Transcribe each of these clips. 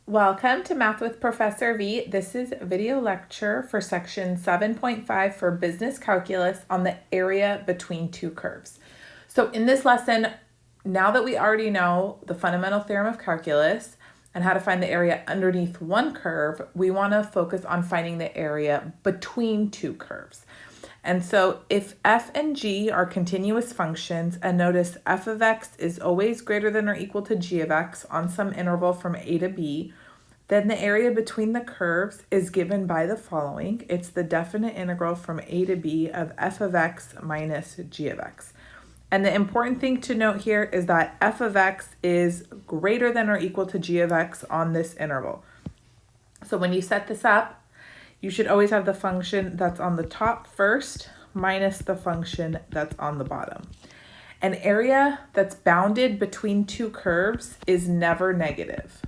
Welcome to Math with Professor V. This is video lecture for section 7.5 for business calculus on the area between two curves. So in this lesson, now that we already know the fundamental theorem of calculus and how to find the area underneath one curve, we want to focus on finding the area between two curves. And so if f and g are continuous functions, and notice f of x is always greater than or equal to g of x on some interval from a to b, then the area between the curves is given by the following. It's the definite integral from a to b of f of x minus g of x. And the important thing to note here is that f of x is greater than or equal to g of x on this interval. So when you set this up, you should always have the function that's on the top first minus the function that's on the bottom. An area that's bounded between two curves is never negative.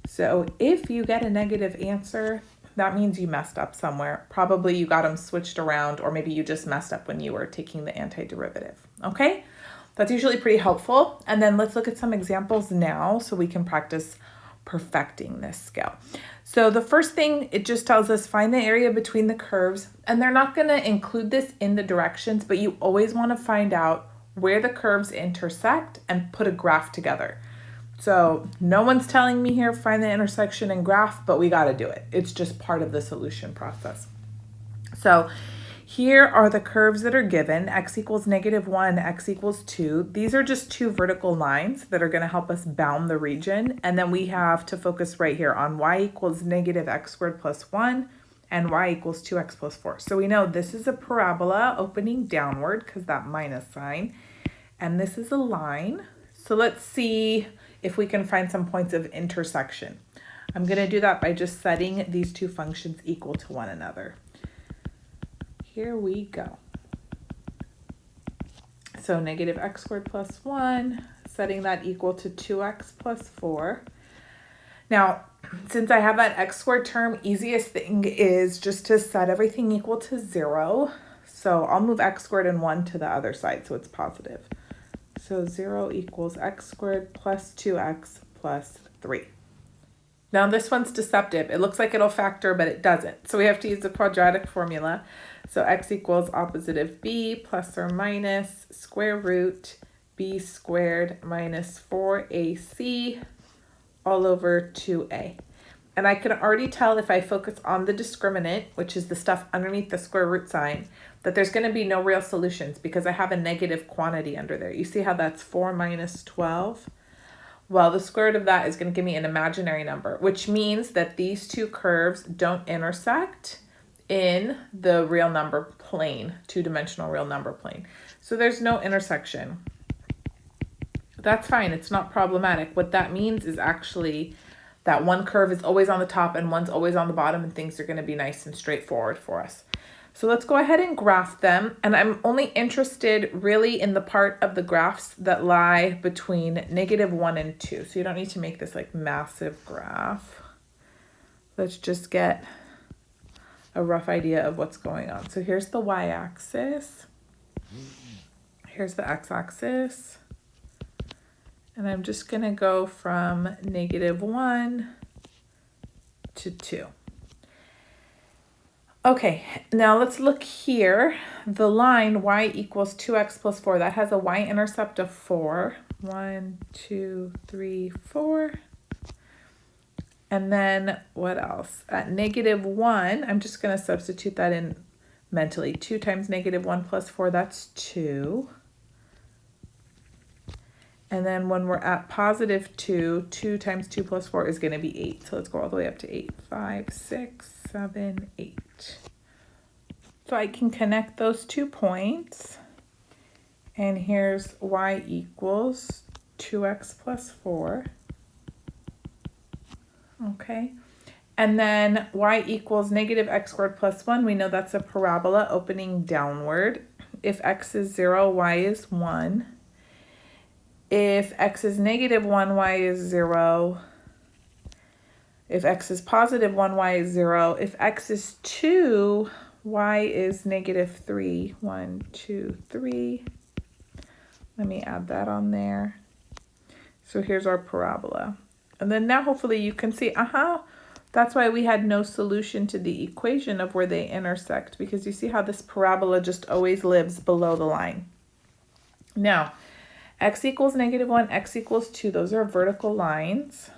So if you get a negative answer, that means you messed up somewhere. Probably you got them switched around, or maybe you just messed up when you were taking the antiderivative. Okay, that's usually pretty helpful. And then let's look at some examples now so we can practice perfecting this skill. So the first thing, it just tells us find the area between the curves, and they're not going to include this in the directions, but you always want to find out where the curves intersect and put a graph together. So no one's telling me here find the intersection and graph, but we got to do it. It's just part of the solution process. So here are the curves that are given, x equals -1, x equals 2. These are just two vertical lines that are going to help us bound the region. And then we have to focus right here on y equals -x squared plus 1 and y equals 2x plus 4. So we know this is a parabola opening downward because that minus sign. And this is a line. So let's see if we can find some points of intersection. I'm going to do that by just setting these two functions equal to one another. Here we go. So -x squared plus 1, setting that equal to 2x plus 4. Now, since I have that x squared term, easiest thing is just to set everything equal to 0. So I'll move x squared and 1 to the other side so it's positive. So 0 equals x squared plus 2x plus 3. Now this one's deceptive. It looks like it'll factor, but it doesn't. So we have to use the quadratic formula. So x equals opposite of b plus or minus square root b squared minus 4ac all over 2a. And I can already tell if I focus on the discriminant, which is the stuff underneath the square root sign, that there's going to be no real solutions because I have a negative quantity under there. You see how that's 4 minus 12? Well, the square root of that is going to give me an imaginary number, which means that these two curves don't intersect in the real number plane, two-dimensional real number plane. So there's no intersection. That's fine. It's not problematic. What that means is actually that one curve is always on the top and one's always on the bottom, and things are going to be nice and straightforward for us. So let's go ahead and graph them. And I'm only interested really in the part of the graphs that lie between -1 and 2. So you don't need to make this like massive graph. Let's just get a rough idea of what's going on. So here's the y-axis. Here's the x-axis. And I'm just going to go from -1 to 2. Okay, now let's look here. The line y equals 2x plus 4, that has a y-intercept of 4. 1, 2, 3, 4. And then what else? At -1, I'm just going to substitute that in mentally. 2 times -1 plus 4, that's 2. And then when we're at +2, 2 times 2 plus 4 is going to be 8. So let's go all the way up to 8. 5, 6, 7, 8. So I can connect those 2 points. And here's y equals 2x plus 4. Okay. And then y equals -x squared plus 1. We know that's a parabola opening downward. If x is 0, y is 1. If x is -1, y is 0. If x is +1, y is 0. If x is 2, y is -3. 1, 2, 3. Let me add that on there. So here's our parabola. And then now hopefully you can see, that's why we had no solution to the equation of where they intersect, because you see how this parabola just always lives below the line. Now, x equals -1, x equals 2, those are vertical lines.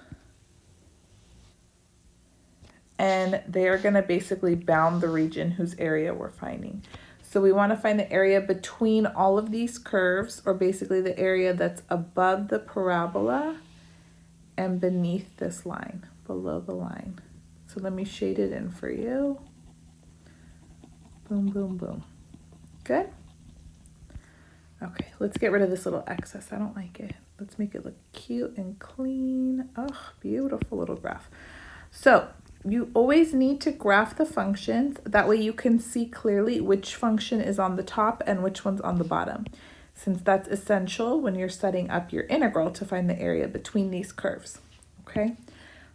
And they are going to basically bound the region whose area we're finding. So we want to find the area between all of these curves, or basically the area that's above the parabola and beneath this line, below the line. So let me shade it in for you. Boom, boom, boom. Good? Okay, let's get rid of this little excess. I don't like it. Let's make it look cute and clean. Oh, beautiful little graph. So you always need to graph the functions. That way you can see clearly which function is on the top and which one's on the bottom, since that's essential when you're setting up your integral to find the area between these curves. Okay,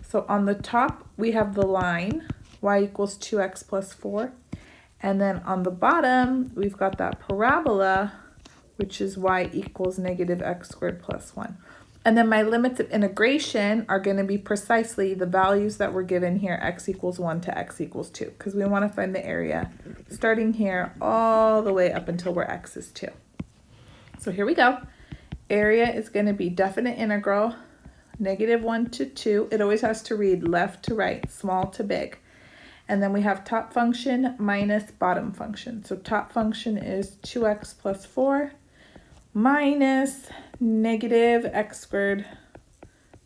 so on the top we have the line y equals 2x plus 4, and then on the bottom we've got that parabola, which is y equals -x squared plus 1. And then my limits of integration are going to be precisely the values that were given here, x equals 1 to x equals 2, because we want to find the area starting here all the way up until where x is 2. So here we go. Area is going to be definite integral, -1 to 2. It always has to read left to right, small to big. And then we have top function minus bottom function. So top function is 2x plus 4 minus -x squared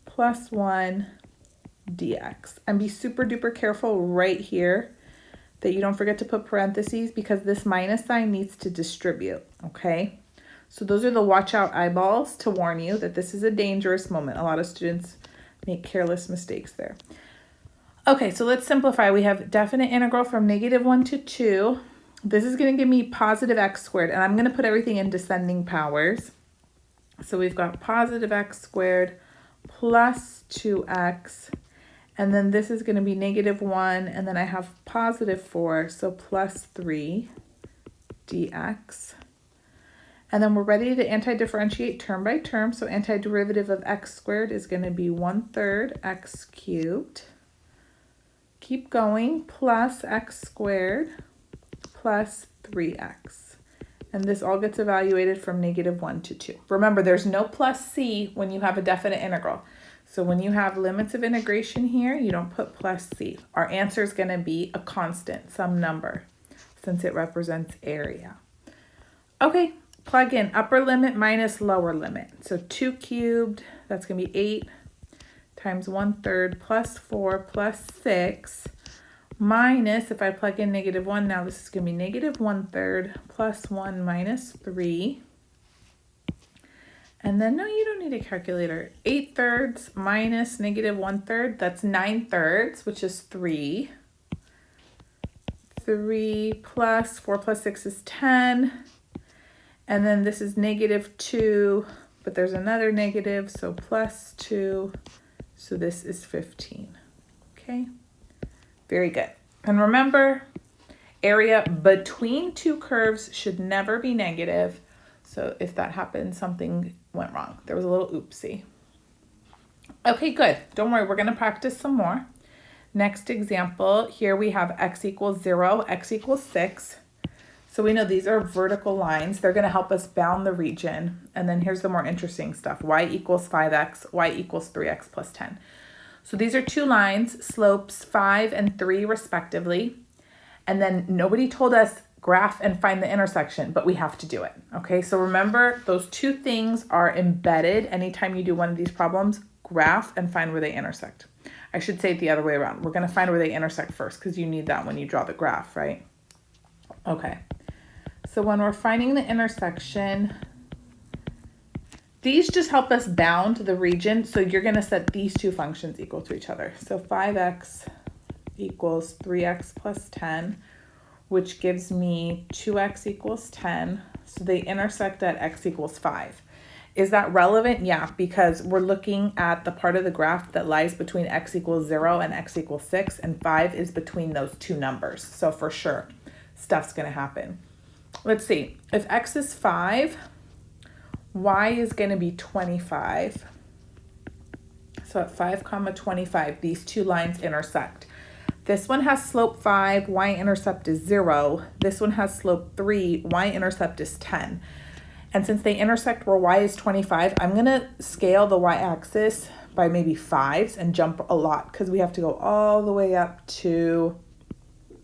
plus 1 dx. And be super duper careful right here that you don't forget to put parentheses, because this minus sign needs to distribute, okay? So those are the watch out eyeballs to warn you that this is a dangerous moment. A lot of students make careless mistakes there. Okay, so let's simplify. We have definite integral from -1 to 2. This is going to give me positive x squared, and I'm going to put everything in descending powers. So we've got positive x squared plus 2x, and then this is going to be -1, and then I have positive 4, so plus 3 dx. And then we're ready to antidifferentiate term by term. So antiderivative of x squared is going to be 1/3 x cubed. Keep going, plus x squared plus 3x. And this all gets evaluated from -1 to 2. Remember, there's no plus c when you have a definite integral. So when you have limits of integration here, you don't put plus c. Our answer is going to be a constant, some number, since it represents area. Okay, plug in upper limit minus lower limit. So 2 cubed, that's going to be 8 times 1/3 plus 4 plus 6 minus, if I plug in -1, now this is going to be -1/3 plus 1 minus 3. And then, no, you don't need a calculator. 8/3 minus -1/3, that's 9/3, which is 3. 3 plus 4 plus 6 is 10. And then this is -2, but there's another negative, so plus 2. So this is 15. Okay, very good. And remember, area between two curves should never be negative. So if that happened, something went wrong. There was a little oopsie. Okay, good. Don't worry, we're going to practice some more. Next example, here we have x equals 0, x equals 6. So we know these are vertical lines. They're going to help us bound the region. And then here's the more interesting stuff. Y equals 5x, y equals 3x plus 10. So these are two lines, slopes 5 and 3 respectively. And then nobody told us graph and find the intersection, but we have to do it. Okay, so remember those two things are embedded. Anytime you do one of these problems, graph and find where they intersect. I should say it the other way around. We're going to find where they intersect first because you need that when you draw the graph, right? Okay. So when we're finding the intersection, these just help us bound the region. So you're going to set these two functions equal to each other. So 5x equals 3x plus 10, which gives me 2x equals 10. So they intersect at x equals 5. Is that relevant? Yeah, because we're looking at the part of the graph that lies between x equals 0 and x equals 6, and 5 is between those two numbers. So for sure, stuff's going to happen. Let's see. If x is 5, y is going to be 25. So at 5, 25, these two lines intersect. This one has slope 5, y-intercept is 0. This one has slope 3, y-intercept is 10. And since they intersect where y is 25, I'm going to scale the y-axis by maybe 5s and jump a lot because we have to go all the way up to,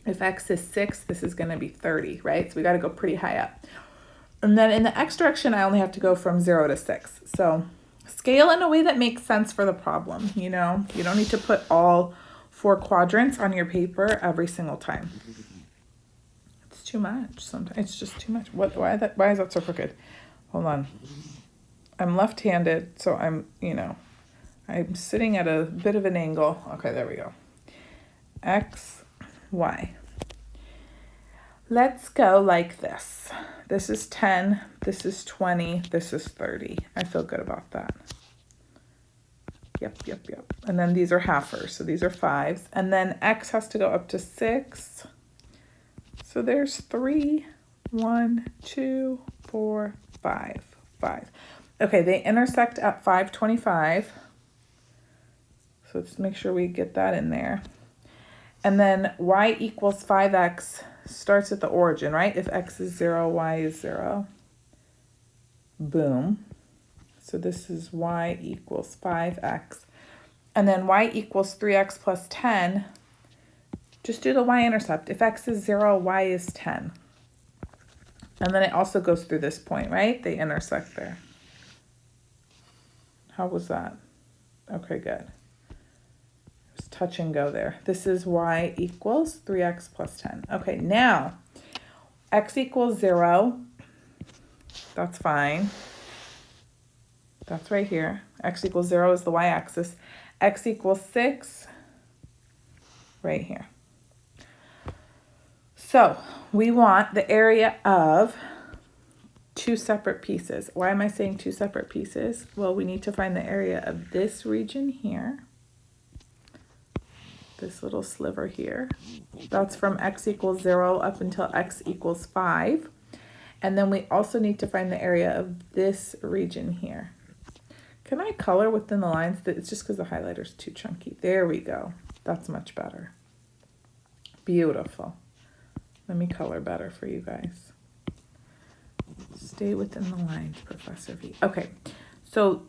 if x is 6, this is going to be 30, right? So we got to go pretty high up. And then in the x direction, I only have to go from 0 to 6. So scale in a way that makes sense for the problem, you know? You don't need to put all 4 quadrants on your paper every single time. It's too much sometimes. It's just too much. Why is that so crooked? Hold on. I'm left-handed, so I'm sitting at a bit of an angle. Okay, there we go. X, Y. Let's go like this. This is 10, this is 20, this is 30. I feel good about that. Yep. And then these are halfers, so these are 5s. And then X has to go up to 6. So there's 3, 1, 2, 4, 5. Okay, they intersect at 525. So let's make sure we get that in there. And then y equals 5x starts at the origin, right? If x is 0, y is 0. Boom. So this is y equals 5x. And then y equals 3x plus 10. Just do the y-intercept. If x is 0, y is 10. And then it also goes through this point, right? They intersect there. How was that? Okay, good. It was touch and go there. This is y equals 3x plus 10. Okay, now x equals 0. That's fine. That's right here. X equals 0 is the y-axis. X equals 6 right here. So we want the area of 2 separate pieces. Why am I saying 2 separate pieces? Well, we need to find the area of this region here. This little sliver here. That's from x equals 0 up until x equals 5. And then we also need to find the area of this region here. Can I color within the lines? It's just because the highlighter's too chunky. There we go. That's much better. Beautiful. Let me color better for you guys. Stay within the lines, Professor V. Okay, so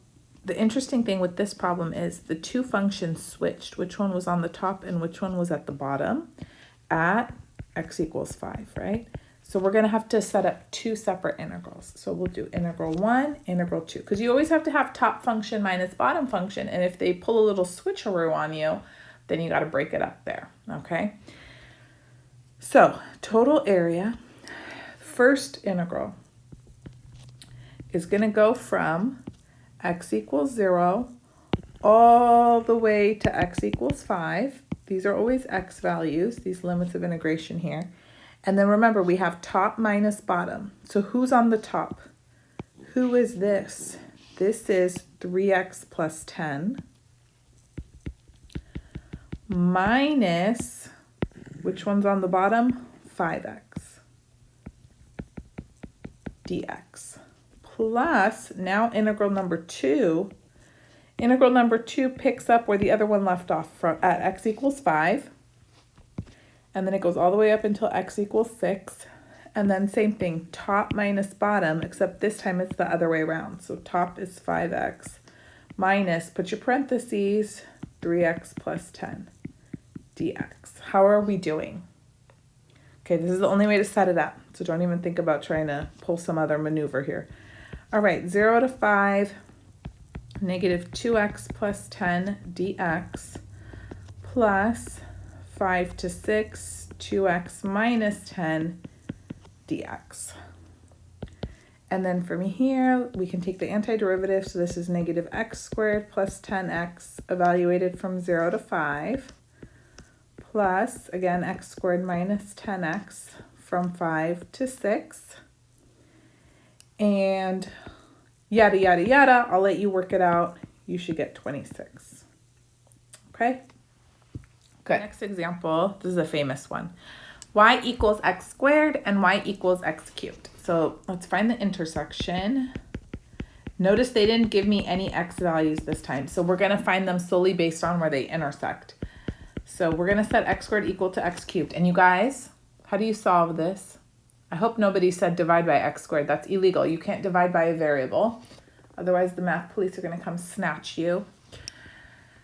the interesting thing with this problem is the 2 functions switched. Which one was on the top and which one was at the bottom at x equals 5, right? So we're going to have to set up 2 separate integrals. So we'll do integral 1, integral 2, because you always have to have top function minus bottom function. And if they pull a little switcheroo on you, then you got to break it up there, okay? So total area, first integral, is going to go from x equals 0 all the way to x equals 5. These are always x values, these limits of integration here. And then remember, we have top minus bottom. So who's on the top? Who is this? This is 3x plus 10 minus, which one's on the bottom? 5x dx. Plus, now integral number 2. Integral number 2 picks up where the other one left off from at x equals 5. And then it goes all the way up until x equals 6. And then same thing, top minus bottom, except this time it's the other way around. So top is 5x minus, put your parentheses, 3x plus 10 dx. How are we doing? Okay, this is the only way to set it up. So don't even think about trying to pull some other maneuver here. All right, 0 to 5, negative 2x plus 10 dx plus 5 to 6, 2x minus 10 dx. And then from here, we can take the antiderivative. So this is negative x squared plus 10x evaluated from 0 to 5 plus, again, x squared minus 10x from 5 to 6. And yada, yada, yada. I'll let you work it out. You should get 26. Okay? Good. Next example, this is a famous one. Y equals x squared and y equals x cubed. So let's find the intersection. Notice they didn't give me any x values this time. So we're going to find them solely based on where they intersect. So we're going to set x squared equal to x cubed. And you guys, how do you solve this? I hope nobody said divide by x squared. That's illegal. You can't divide by a variable. Otherwise, the math police are going to come snatch you.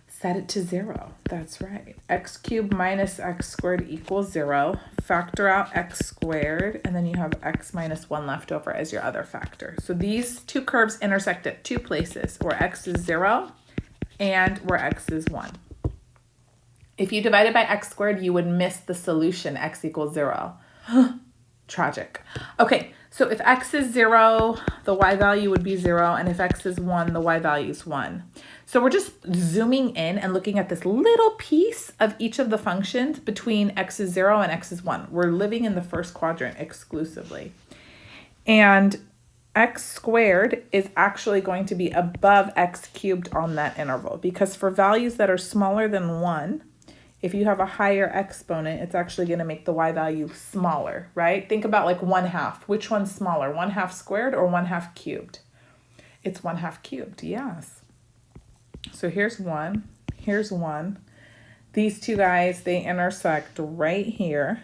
Set it to 0. That's right. X cubed minus x squared equals 0. Factor out x squared, and then you have x minus 1 left over as your other factor. So these two curves intersect at two places, where x is 0 and where x is 1. If you divided by x squared, you would miss the solution, x equals 0. Tragic. Okay, so if x is 0, the y value would be 0, and if x is 1, the y value is 1. So we're just zooming in and looking at this little piece of each of the functions between x is 0 and x is 1. We're living in the first quadrant exclusively. And x squared is actually going to be above x cubed on that interval, because for values that are smaller than 1, if you have a higher exponent, it's actually going to make the y value smaller, right? Think about like 1/2. Which one's smaller, 1/2 squared or 1/2 cubed? It's 1/2 cubed, yes. So here's 1, here's 1. These two guys, they intersect right here.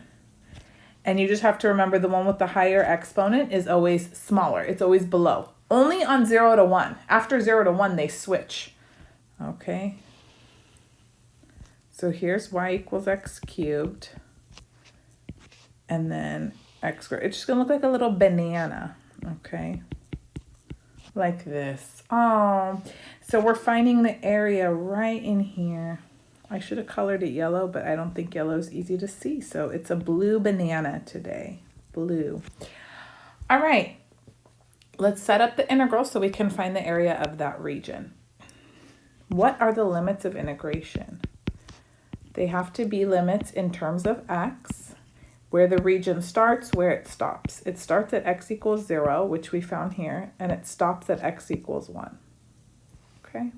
And you just have to remember the one with the higher exponent is always smaller. It's always below. Only on 0 to 1. After 0 to 1, they switch. Okay. So here's y equals x cubed, and then x squared. It's just gonna look like a little banana, okay? Like this. Oh, so we're finding the area right in here. I should have colored it yellow, but I don't think yellow is easy to see. So it's a blue banana today, blue. All right, let's set up the integral so we can find the area of that region. What are the limits of integration? They have to be limits in terms of x, where the region starts, where it stops. It starts at x equals 0, which we found here, and it stops at x equals 1. Okay,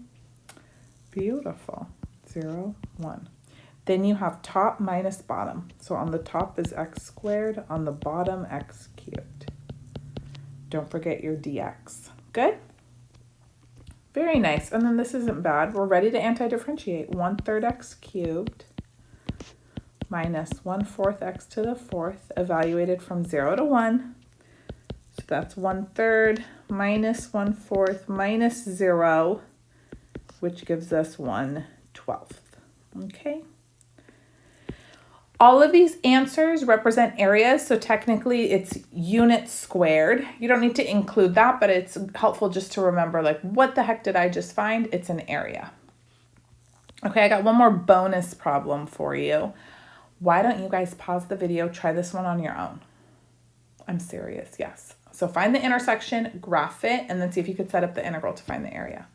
beautiful. 0, 1. Then you have top minus bottom. So on the top is x squared, on the bottom x cubed. Don't forget your dx. Good? Very nice. And then this isn't bad. We're ready to antidifferentiate. 1/3 x cubed minus 1/4 x to the 4th, evaluated from 0 to 1. So that's 1/3 minus 1/4 minus 0, which gives us 1/12. Okay. All of these answers represent areas, so technically it's units squared. You don't need to include that, but it's helpful just to remember, like, what the heck did I just find? It's an area. Okay, I got one more bonus problem for you. Why don't you guys pause the video, try this one on your own? I'm serious, yes. So find the intersection, graph it, and then see if you could set up the integral to find the area.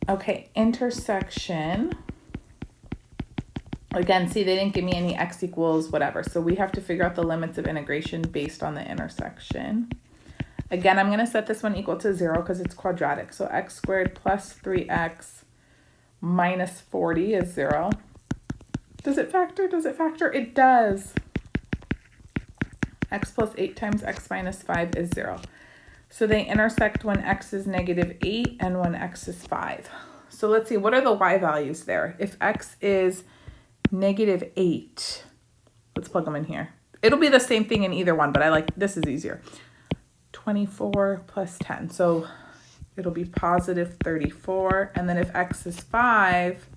Okay, intersection. Again, see, they didn't give me any x equals whatever. So we have to figure out the limits of integration based on the intersection. Again, I'm going to set this one equal to 0 because it's quadratic. So x squared plus 3x minus 40 is 0. Does it factor? Does it factor? It does. X plus 8 times x minus 5 is 0. So they intersect when x is -8 and when x is 5. So let's see, what are the y values there? If x is -8, let's plug them in here. It'll be the same thing in either one, but I like, this is easier. 24 plus 10, so it'll be positive 34. And then if x is 5,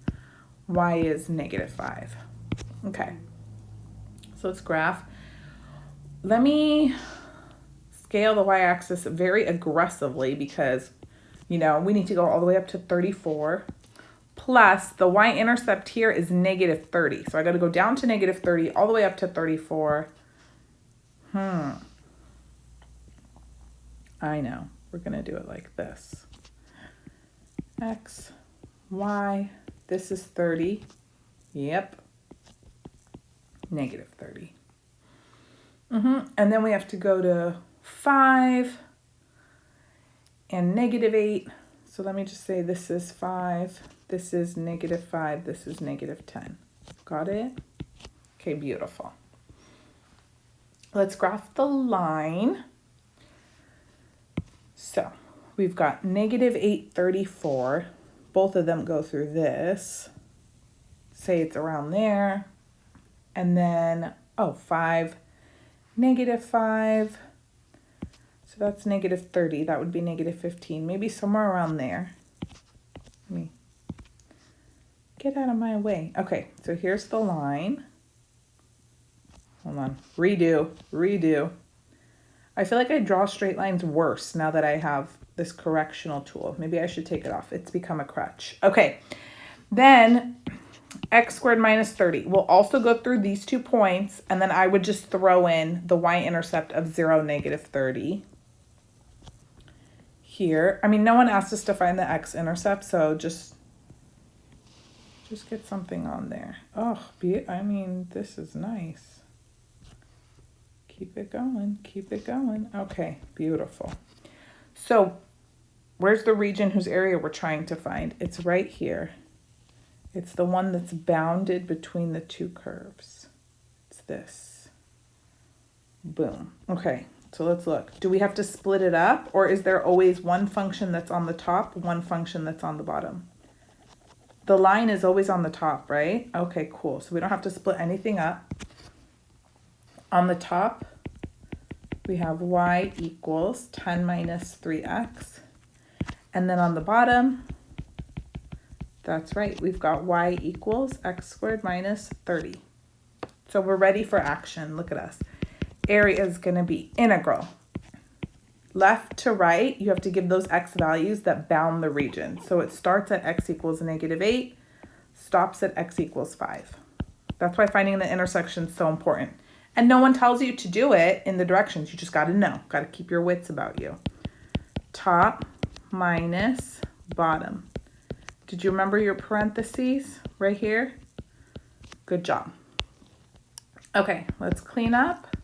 y is -5. Okay, so let's graph. Let me scale the y-axis very aggressively because, you know, we need to go all the way up to 34. Plus the y-intercept here is -30. So I got to go down to -30 all the way up to 34. I know. We're going to do it like this. X, y, this is 30. Yep. -30. And then we have to go to 5 and -8. So let me just say this is 5. This is -5, this is -10. Got it? Okay, beautiful. Let's graph the line. So we've got negative 834. Both of them go through this. Say it's around there. And then, 5, negative 5. So that's negative 30. That would be negative 15. Maybe somewhere around there. Let me get out of my way. Okay, so here's the line. Hold on. Redo. I feel like I draw straight lines worse now that I have this correctional tool. Maybe I should take it off. It's become a crutch. Okay, then x squared minus 30. We'll also go through these 2 points, and then I would just throw in the y-intercept of 0, negative 30. Here, I mean, no one asked us to find the x-intercept, so just get something on there. Oh, I mean, this is nice. Keep it going. Okay, beautiful. So where's the region whose area we're trying to find? It's right here. It's the one that's bounded between the 2 curves. It's this. Boom. Okay, so let's look. Do we have to split it up, or is there always one function that's on the top, one function that's on the bottom? The line is always on the top, right? Okay, cool. So we don't have to split anything up. On the top, we have y equals 10 minus 3x. And then on the bottom, that's right, we've got y equals x squared minus 30. So we're ready for action. Look at us. Area is going to be integral. Left to right, you have to give those x values that bound the region. So it starts at x equals negative 8, stops at x equals 5. That's why finding the intersection is so important. And no one tells you to do it in the directions. You just got to know. Got to keep your wits about you. Top minus bottom. Did you remember your parentheses right here? Good job. Okay, let's clean up.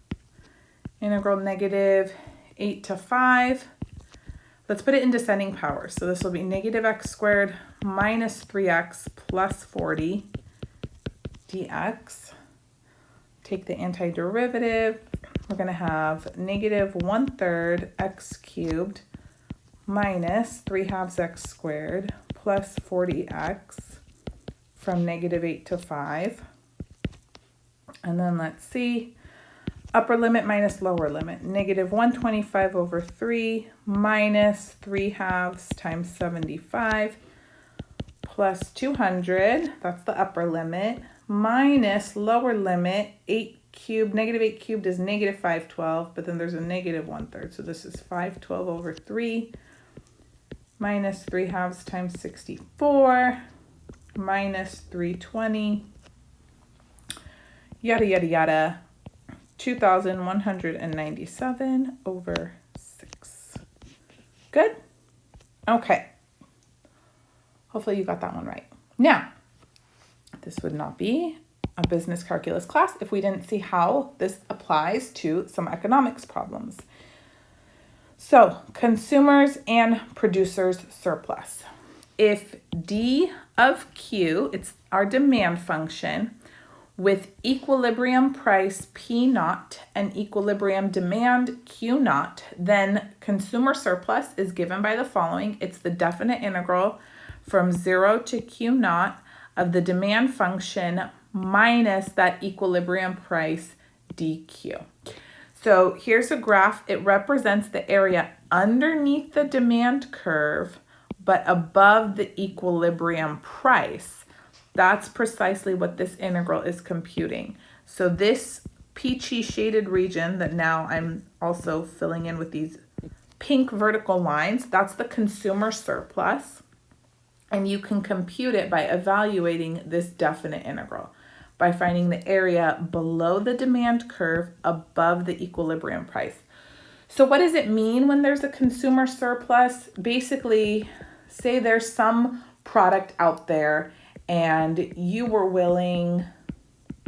Integral negative 8 to 5. Let's put it in descending power. So this will be negative x squared minus 3x plus 40 dx. Take the antiderivative. We're going to have negative 1/3 x cubed minus 3/2 x squared plus 40x from negative 8 to 5. And then let's see. Upper limit minus lower limit. Negative 125 over 3 minus 3/2 times 75 plus 200. That's the upper limit. Minus lower limit 8 cubed. Negative 8 cubed is negative 512, but then there's a negative 1/3. So this is 512 over 3 minus 3/2 times 64 minus 320. Yada, yada, yada. 2,197 over 6. Good? Okay. Hopefully you got that one right. Now, this would not be a business calculus class if we didn't see how this applies to some economics problems. So, consumers and producers surplus. If D of Q, it's our demand function, with equilibrium price P naught and equilibrium demand Q naught, then consumer surplus is given by the following. It's the definite integral from 0 to Q naught of the demand function minus that equilibrium price dq. So here's a graph. It represents the area underneath the demand curve, but above the equilibrium price. That's precisely what this integral is computing. So this peachy shaded region that now I'm also filling in with these pink vertical lines, that's the consumer surplus. And you can compute it by evaluating this definite integral, by finding the area below the demand curve above the equilibrium price. So what does it mean when there's a consumer surplus? Basically, say there's some product out there and you were willing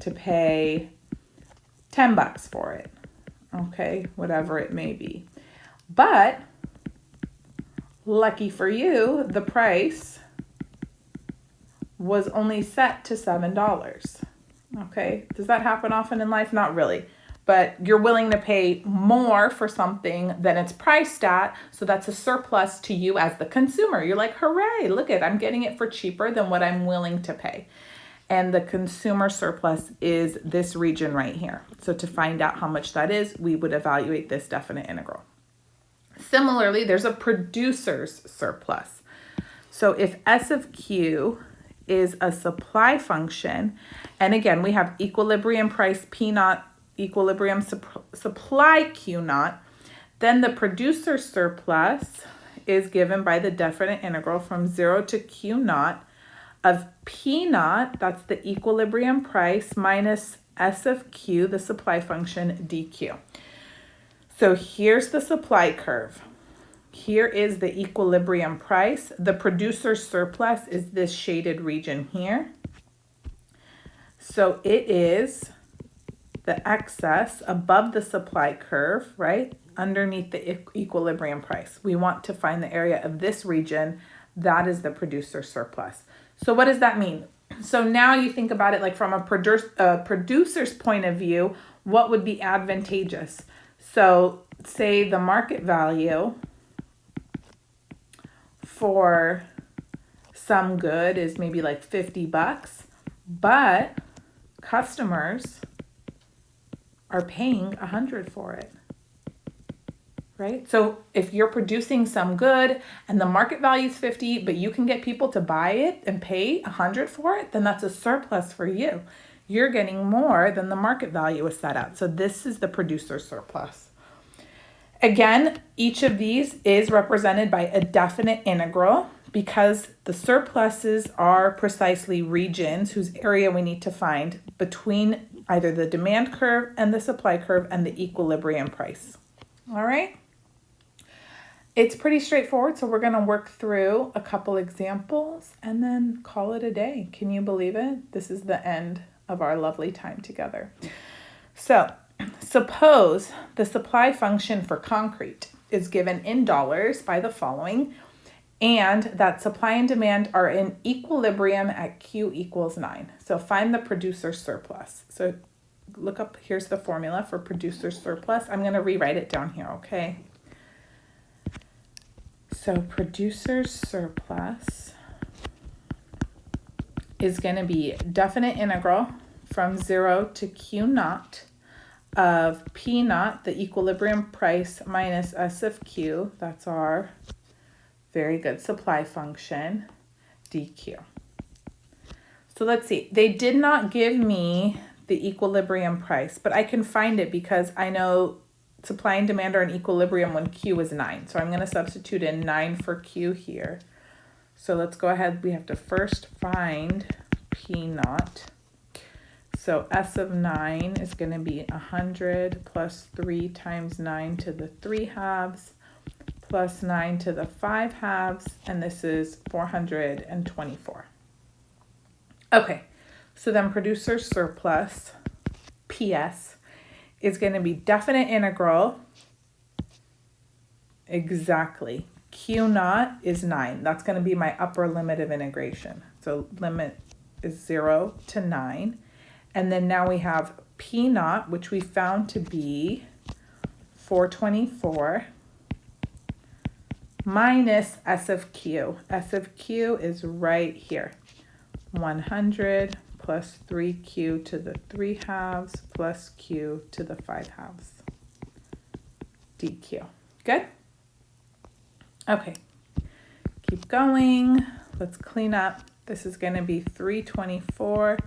to pay $10 for it, okay, whatever it may be. But lucky for you, the price was only set to $7. Okay, does that happen often in life? Not really. but you're willing to pay more for something than it's priced at. So that's a surplus to you as the consumer. You're like, hooray, look at, I'm getting it for cheaper than what I'm willing to pay. And the consumer surplus is this region right here. So to find out how much that is, we would evaluate this definite integral. Similarly, there's a producer's surplus. So if S of Q is a supply function, and again, we have equilibrium price P naught, equilibrium supply Q naught, then the producer surplus is given by the definite integral from 0 to Q naught of P naught, that's the equilibrium price, minus S of Q, the supply function, dQ. So here's the supply curve. Here is the equilibrium price. The producer surplus is this shaded region here. So it is the excess above the supply curve, right? Underneath the equilibrium price. We want to find the area of this region. That is the producer surplus. So what does that mean? So now you think about it like from a producer's point of view, what would be advantageous? So say the market value for some good is maybe like 50 bucks, but customers are paying 100 for it, right? So if you're producing some good and the market value is 50, but you can get people to buy it and pay 100 for it, then that's a surplus for you. You're getting more than the market value is set at. So this is the producer surplus. Again, each of these is represented by a definite integral because the surpluses are precisely regions whose area we need to find between either the demand curve and the supply curve and the equilibrium price. All right. It's pretty straightforward, so we're going to work through a couple examples and then call it a day. Can you believe it? This is the end of our lovely time together. So suppose the supply function for concrete is given in dollars by the following, and that supply and demand are in equilibrium at Q equals 9. So find the producer surplus. So look up, here's the formula for producer surplus. I'm going to rewrite it down here, okay? So producer surplus is going to be definite integral from 0 to Q naught of P naught, the equilibrium price, minus S of Q, that's our very good supply function, dQ. So let's see, they did not give me the equilibrium price, but I can find it because I know supply and demand are in equilibrium when Q is 9. So I'm going to substitute in 9 for Q here. So let's go ahead, we have to first find P naught. So S of 9 is going to be 100 plus 3 times 9 to the 3 halves plus 9 to the 5 halves, and this is 424. Okay, so then producer surplus, PS, is going to be definite integral, exactly. Q naught is 9. That's going to be my upper limit of integration. So limit is 0 to 9. And then now we have P naught, which we found to be 424, minus S of Q. S of Q is right here. 100 plus 3Q to the 3 halves plus Q to the 5 halves. dQ. Good? Okay. Keep going. Let's clean up. This is going to be 324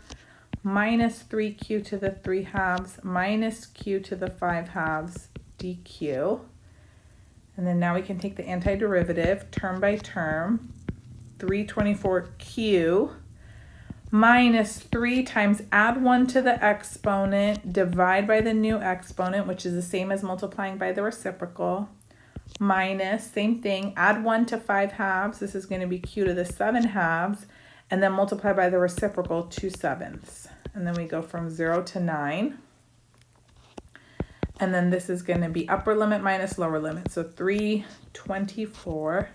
minus 3Q to the 3 halves minus Q to the 5 halves dQ. And then now we can take the antiderivative term by term. 324Q minus 3 times add 1 to the exponent, divide by the new exponent, which is the same as multiplying by the reciprocal, minus, same thing, add 1 to 5 halves. This is going to be Q to the 7 halves, and then multiply by the reciprocal, 2 sevenths. And then we go from 0 to 9. And then this is going to be upper limit minus lower limit. So 324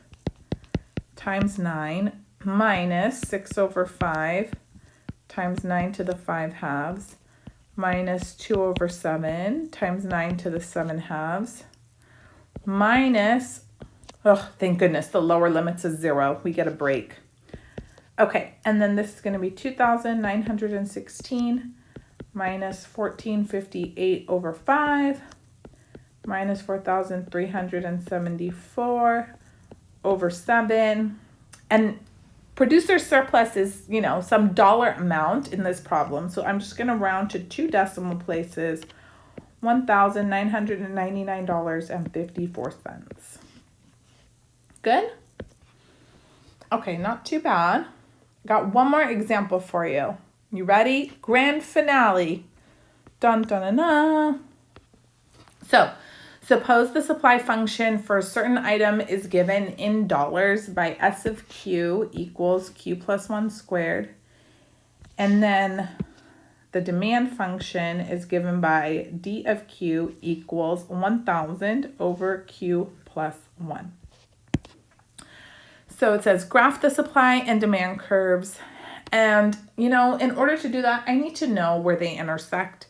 times 9 minus 6 over 5 times 9 to the 5 halves minus 2 over 7 times 9 to the 7 halves minus, oh, thank goodness, the lower limit's is 0. We get a break. Okay, and then this is going to be 2,916 minus 1458 over 5 minus 4,374 over 7. And producer surplus is, you know, some dollar amount in this problem. So I'm just going to round to 2 decimal places, $1,999.54. Good? Okay, not too bad. Got one more example for you. You ready? Grand finale. Dun, dun, dun, dun. So, suppose the supply function for a certain item is given in dollars by S of Q equals Q plus 1 squared. And then the demand function is given by D of Q equals 1,000 over Q plus 1. So it says graph the supply and demand curves. And, you know, in order to do that, I need to know where they intersect.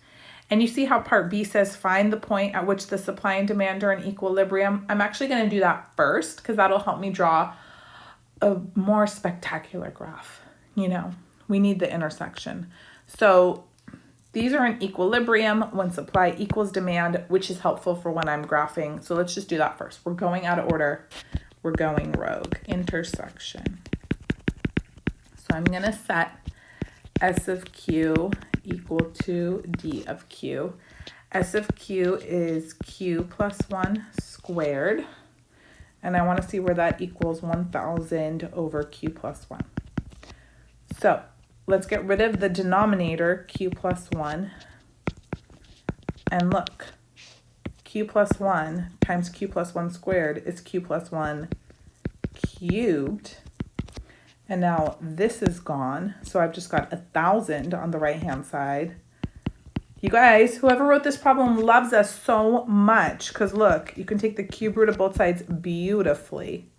And you see how part B says find the point at which the supply and demand are in equilibrium. I'm actually going to do that first because that'll help me draw a more spectacular graph. You know, we need the intersection. So these are in equilibrium when supply equals demand, which is helpful for when I'm graphing. So let's just do that first. We're going out of order. We're going rogue. Intersection. So I'm going to set S of Q equal to D of Q. S of Q is Q plus 1 squared. And I want to see where that equals 1,000 over Q plus 1. So let's get rid of the denominator, Q plus 1. And look. Q plus 1 times Q plus 1 squared is Q plus 1 cubed. And now this is gone. So I've just got 1,000 on the right-hand side. You guys, whoever wrote this problem loves us so much. Because look, you can take the cube root of both sides beautifully.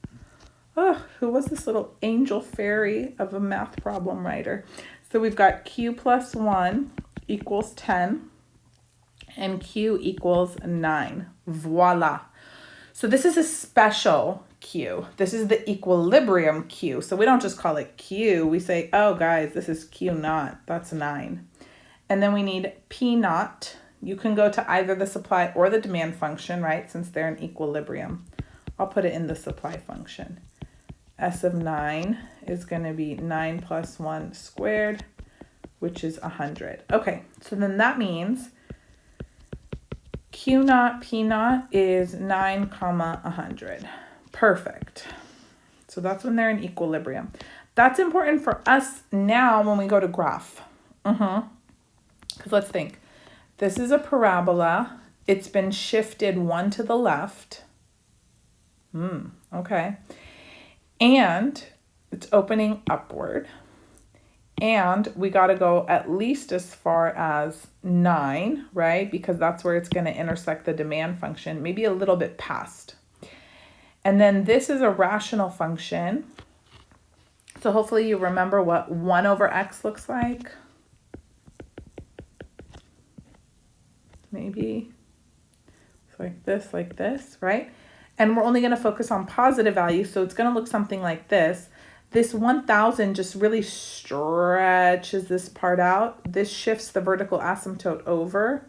Oh, who was this little angel fairy of a math problem writer? So we've got Q plus 1 equals 10. And Q equals 9. Voila. So this is a special Q. This is the equilibrium Q. So we don't just call it Q. We say, oh, guys, this is Q naught. That's 9. And then we need P naught. You can go to either the supply or the demand function, right, since they're in equilibrium. I'll put it in the supply function. S of 9 is going to be 9 plus 1 squared, which is 100. Okay, so then that means Q naught, P naught is 9, 100. Perfect. So that's when they're in equilibrium. That's important for us now when we go to graph. Because let's think. This is a parabola. It's been shifted 1 to the left. Okay. And it's opening upward. And we got to go at least as far as 9, right? Because that's where it's going to intersect the demand function, maybe a little bit past. And then this is a rational function. So hopefully you remember what 1 over x looks like. Maybe it's like this, right? And we're only going to focus on positive values, so it's going to look something like this. This 1,000 just really stretches this part out. This shifts the vertical asymptote over.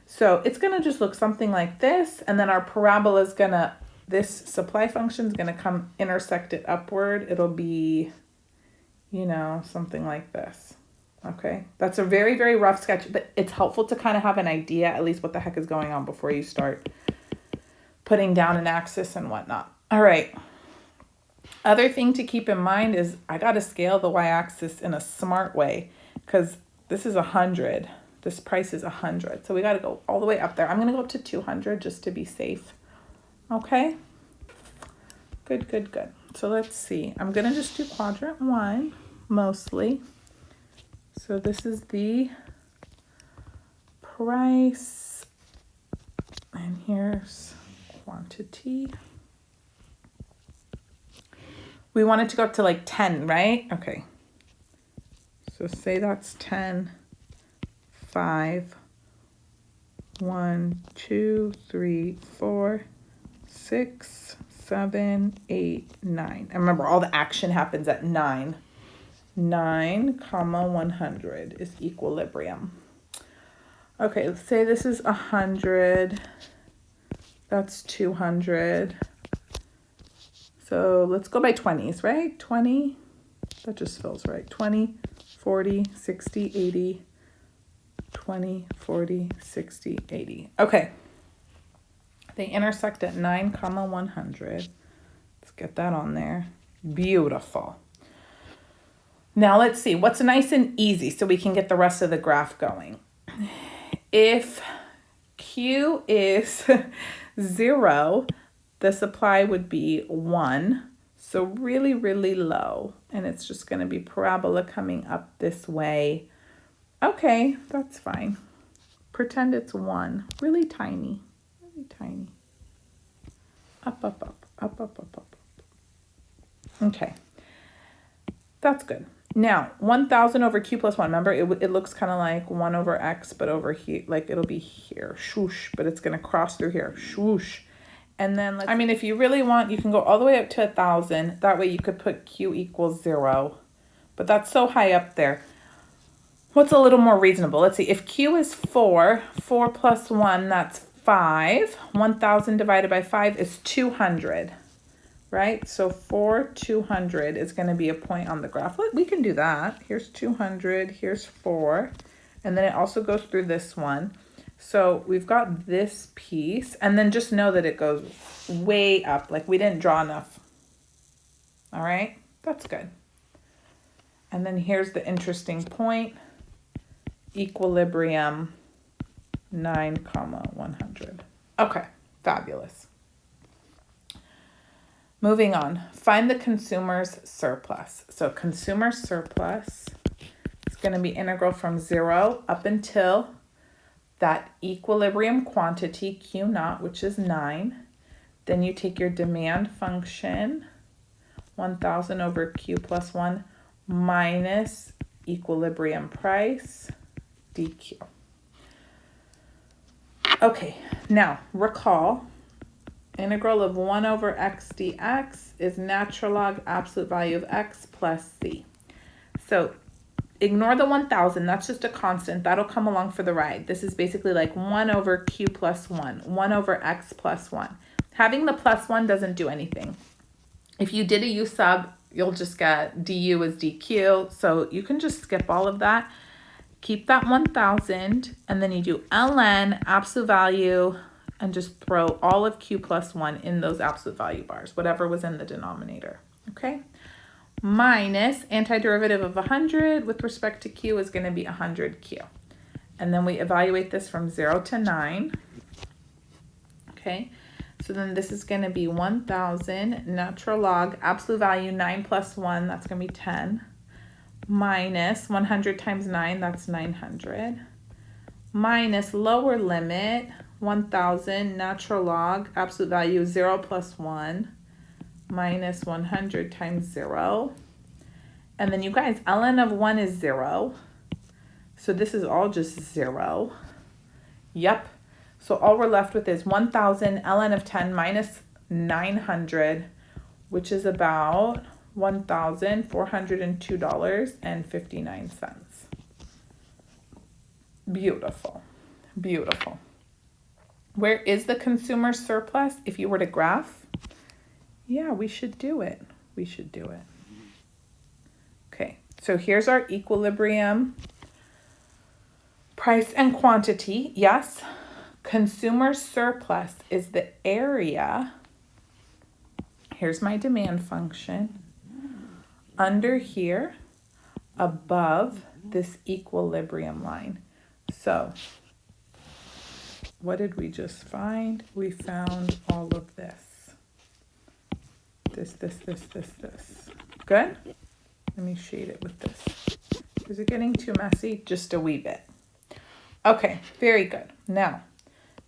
So it's going to just look something like this. And then our parabola is going to, this supply function is going to come intersect it upward. It'll be, you know, something like this. Okay. That's a very, very rough sketch, but it's helpful to kind of have an idea, at least what the heck is going on before you start putting down an axis and whatnot. All right. Other thing to keep in mind is I got to scale the y-axis in a smart way because this is 100. This price is 100. So we got to go all the way up there. I'm going to go up to 200 just to be safe. Okay. Good, good, good. So let's see. I'm going to just do quadrant 1 mostly. So this is the price. And here's quantity. We want it to go up to like 10, right? Okay. So say that's 10, 5, 1, 2, 3, 4, 6, 7, 8, 9. And remember, all the action happens at 9. 9, comma 100 is equilibrium. Okay, let's say this is 100. That's 200. So let's go by 20s, right? 20, that just feels right. 20, 40, 60, 80, 20, 40, 60, 80. Okay. They intersect at 9, comma 100. Let's get that on there. Beautiful. Now let's see what's nice and easy so we can get the rest of the graph going. If Q is 0, the supply would be 1. So really, really low. And it's just going to be parabola coming up this way. Okay, that's fine. Pretend it's 1. Really tiny. Really tiny. Up, up, up, up, up, up, up. Okay. That's good. Now, 1,000 over Q plus 1. Remember, it looks kind of like 1 over X, but over here, like it'll be here. Swoosh, but it's going to cross through here. Swoosh. And then, I mean, if you really want, you can go all the way up to 1,000. That way you could put Q equals 0. But that's so high up there. What's a little more reasonable? Let's see. If Q is 4, 4 plus 1, that's 5. 1,000 divided by 5 is 200. Right? So 200 is going to be a point on the graph. We can do that. Here's 200. Here's 4. And then it also goes through this one. So we've got this piece. And then just know that it goes way up. Like we didn't draw enough. All right? That's good. And then here's the interesting point. Equilibrium 9, comma 100. Okay. Fabulous. Moving on, find the consumer's surplus. So consumer surplus is going to be integral from 0 up until that equilibrium quantity, Q naught, which is 9. Then you take your demand function, 1,000 over Q plus 1, minus equilibrium price, DQ. Okay, now recall, integral of 1 over x dx is natural log absolute value of x plus c. So ignore the 1,000. That's just a constant. That'll come along for the ride. This is basically like 1 over q plus 1, 1 over x plus 1. Having the plus 1 doesn't do anything. If you did a u sub, you'll just get du is dq. So you can just skip all of that. Keep that 1,000, and then you do ln absolute value and just throw all of q plus 1 in those absolute value bars, whatever was in the denominator, okay? Minus antiderivative of 100 with respect to q is going to be 100q. And then we evaluate this from 0 to 9, okay? So then this is going to be 1,000 natural log absolute value 9 plus 1, that's going to be 10, minus 100 times 9, that's 900, minus lower limit 1,000 natural log absolute value 0 plus 1 minus 100 times 0. And then you guys, ln of 1 is 0. So this is all just 0. Yep. So all we're left with is 1,000 ln of 10 minus 900, which is about $1,402.59. Beautiful. Beautiful. Where is the consumer surplus if you were to graph? Yeah, we should do it. We should do it. Okay, so here's our equilibrium, price and quantity. Yes, consumer surplus is the area. Here's my demand function. Under here, above this equilibrium line. So what did we just find? We found all of this. This. Good? Let me shade it with this. Is it getting too messy? Just a wee bit. Okay, very good. Now,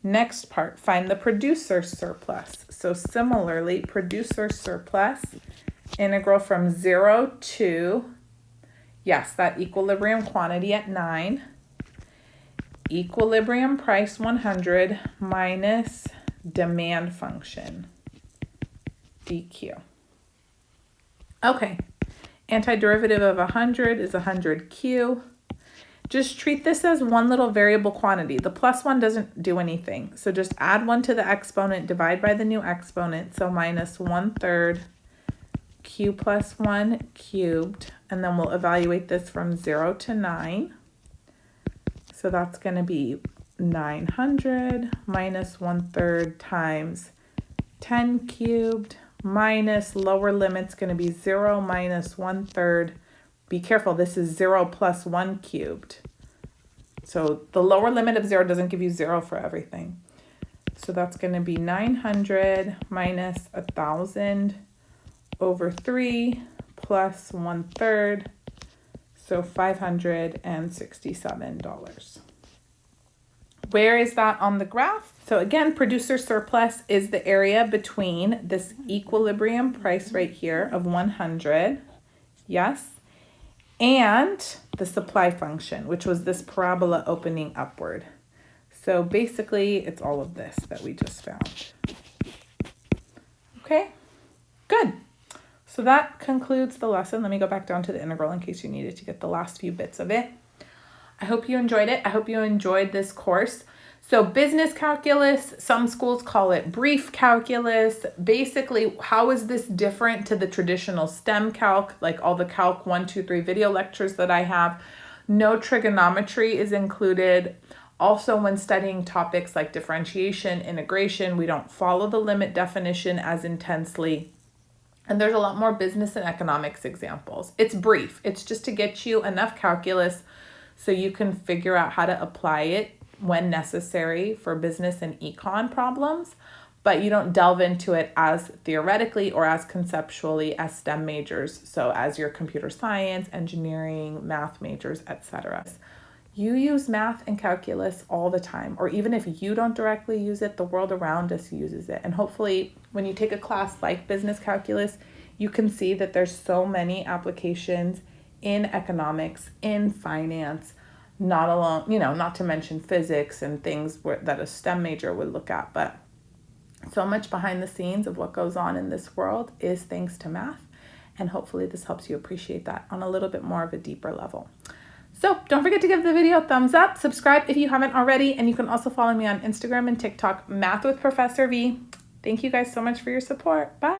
next part, find the producer surplus. So similarly, producer surplus, integral from 0 to, yes, that equilibrium quantity at 9. equilibrium price 100 minus demand function, dq. Okay, antiderivative of 100 is 100q. Just treat this as one little variable quantity. The plus one doesn't do anything. So just add 1 to the exponent, divide by the new exponent. So minus 1/3 q plus 1 cubed. And then we'll evaluate this from 0 to 9. So that's going to be 900 minus 1/3 times 10 cubed minus lower limit's going to be 0 minus 1/3. Be careful, this is 0 plus 1 cubed. So the lower limit of 0 doesn't give you 0 for everything. So that's going to be 900 minus 1,000 over 3 plus 1/3. So $567. Where is that on the graph? So again, producer surplus is the area between this equilibrium price right here of 100. Yes. And the supply function, which was this parabola opening upward. So basically, it's all of this that we just found. Okay, good. So that concludes the lesson. Let me go back down to the integral in case you needed to get the last few bits of it. I hope you enjoyed it. I hope you enjoyed this course. So business calculus, some schools call it brief calculus. Basically, how is this different to the traditional STEM calc, like all the calc 1, 2, 3 video lectures that I have? No trigonometry is included. Also, when studying topics like differentiation, integration, we don't follow the limit definition as intensely. And there's a lot more business and economics examples. It's brief. It's just to get you enough calculus so you can figure out how to apply it when necessary for business and econ problems, but you don't delve into it as theoretically or as conceptually as STEM majors, so as your computer science, engineering, math majors, etc. You use math and calculus all the time, or even if you don't directly use it, the world around us uses it. And hopefully when you take a class like business calculus, you can see that there's so many applications in economics, in finance, not alone, not to mention physics and things that a STEM major would look at, but so much behind the scenes of what goes on in this world is thanks to math, and hopefully this helps you appreciate that on a little bit more of a deeper level. So don't forget to give the video a thumbs up, subscribe if you haven't already, and you can also follow me on Instagram and TikTok, Math with Professor V. Thank you guys so much for your support. Bye.